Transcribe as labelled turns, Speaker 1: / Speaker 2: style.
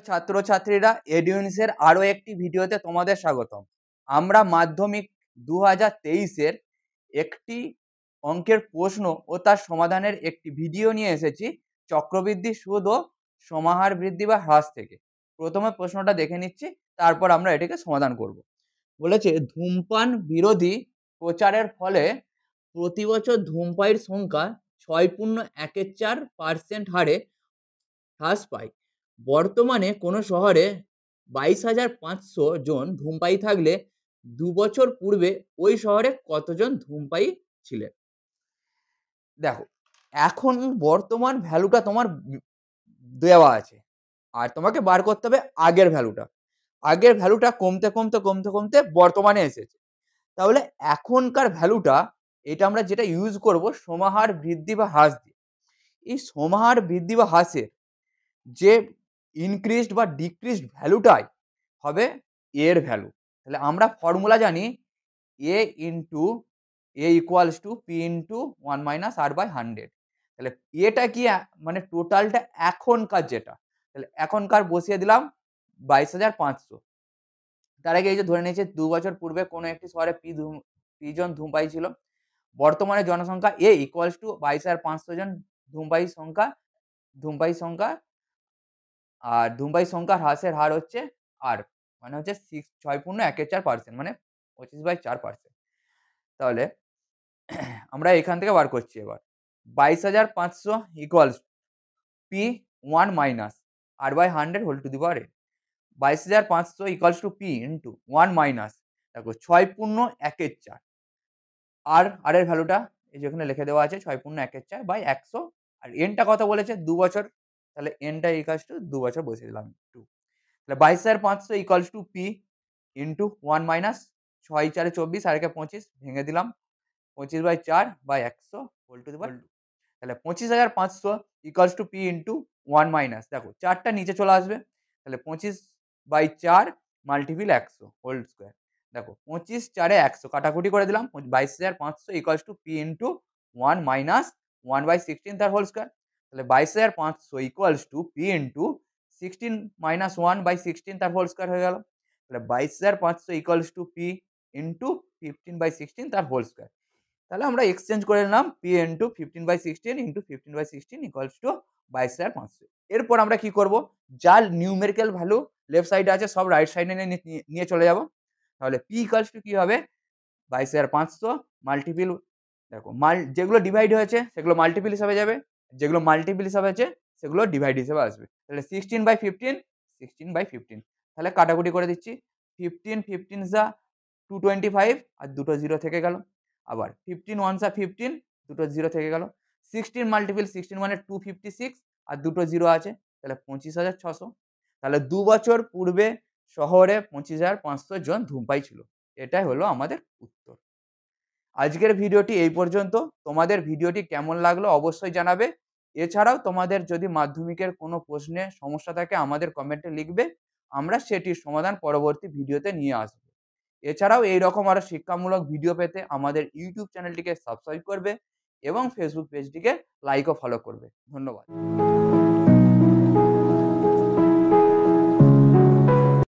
Speaker 1: ছাত্রছাত্রীরা এডুইন্সের আরও একটি ভিডিওতে তোমাদের স্বাগতম। আমরা মাধ্যমিক 2023-এর একটি অঙ্কের প্রশ্ন ও তার সমাধানের একটি ভিডিও নিয়ে এসেছি চক্রবৃদ্ধি সুদ ও সমাহার বৃদ্ধি বা হ্রাস থেকে। প্রথমে প্রশ্নটা দেখে নিচ্ছি, তারপর আমরা এটিকে সমাধান করব। বলেছে ধূমপান বিরোধী প্রচারের ফলে প্রতি বছর ধূমপায়ীর সংখ্যা 6.14% হারে হ্রাস পায়। বর্তমানে কোনো শহরে 22,500 জন ধূমপায়ী থাকলে 2 বছর পূর্বে ওই শহরে কতজন ধূমপায়ী ছিলেন? দেখো, এখন বর্তমান ভ্যালুটা তোমার দেওয়া আছে, আর তোমাকে বার করতে হবে আগের ভ্যালুটা। আগের ভ্যালুটা কমতে বর্তমানে এসেছে। তাহলে এখনকার ভ্যালুটা, এটা আমরা যেটা ইউজ করব সমাহার বৃদ্ধি বা হ্রাস দিয়ে। এই সমাহার বৃদ্ধি বা হ্রাসের যে ইনক্রিজড বা ডিক্রিজড ভ্যালুটাই হবে এর ভ্যালু। তাহলে আমরা ফর্মুলা জানি a into a equals to p into 1 minus r by 100। তাহলে এটা কি মানে টোটালটা এখনকার যেটা, তাহলে এখনকার বসিয়ে দিলাম 22,500। তার আগে এই যে ধরে নিয়েছে 2 বছর পূর্বে কোনো একটি শহরে p জন ধূমপায়ী ছিল। বর্তমানে জনসংখ্যা a ইকুয়ালস টু 22,500 জন ধূমপায়ী সংখ্যা আর ধূমপায়ী সংখ্যার হ্রাসের হার হচ্ছে আর, মানে হচ্ছে 6.14% মানে 25/4%। তাহলে আমরা এখান থেকে বার করছি এবার 22,500 equals p 1 minus r by 100 whole to the power n। 22,500 equals to p into 1 minus, দেখো 6.14 আর এর ভ্যালুটা এই যেখানে লিখে দেওয়া আছে 6.14 বাই 100, আর এনটা কত বলেছে 2 বছর, তাহলে এনটা ইকুয়ালস টু 2 বছর বসিয়ে দিলাম 2। তাহলে 22,500 equals to p into 1 minus 6 4 24 আর একে 25 ভেঙে দিলাম 25/4 বাই 100 হোল টু দি পাওয়ার 2। তাহলে 25,500 equals to p into 1 minus, দেখো 4টা নিচে চলে আসবে, তাহলে 25/4 মাল্টিপিল 100 হোল স্কয়ার। দেখো 25 4 এ 100 কাটাকুটি করে দিলাম, 22,500 equals to p into 1 minus 1/16 তার হোল স্কয়ার। তাহলে 22,500 equals to p into 16 minus 1/16 তার হোল স্কয়ার হয়ে গেল। তাহলে 22,500 ইকুয়ালস টু p ইন্টু 15/16 তার হোল স্কয়ার। তাহলে আমরা এক্সচেঞ্জ করে নিলাম p into 15/16 into 15/16 equals to 22,500। এরপর আমরা কি করব, যার নিউমেরিক্যাল ভ্যালু লেফট সাইডে আছে সব রাইট সাইডে নিয়ে চলে যাব। তাহলে p ইকুয়ালস টু কি হবে 22,500 মাল্টিপল, দেখো যেগুলো ডিভাইড হয়েছে সেগুলো মাল্টিপল হিসাবে যাবে, যেগুলো মাল্টিপল হিসাবে আছে সেগুলো ডিভাইড হিসেবে আসবে। তাহলে 16/15 16/15, তাহলে কাটাকুটি করে দিচ্ছি 15 15 যা 225 আর দুটো জিরো থেকে গেল। আবার 15 1 যা 15 দুটো জিরো থেকে গেল। 16 মাল্টিপল 16 মানে 256 আর দুটো জিরো আছে, তাহলে 25,600। তাহলে 2 বছর পূর্বে শহরে 25,500 জন ধূমপায়ী ছিল। এটাই হলো আমাদের উত্তর। আজকের ভিডিওটি এই পর্যন্ত। তোমাদের ভিডিওটি কেমন লাগলো অবশ্যই জানাবে। এছাড়াও তোমাদের যদি মাধ্যমিকের কোনো প্রশ্নে সমস্যা থাকে আমাদের কমেন্টে লিখবে, আমরা সেটির সমাধান পরবর্তী ভিডিওতে নিয়ে আসব। এছাড়াও এইরকম আরো শিক্ষামূলক ভিডিও পেতে আমাদের ইউটিউব চ্যানেলটিকে সাবস্ক্রাইব করবে এবং ফেসবুক পেজটিকে লাইক ও ফলো করবে। ধন্যবাদ।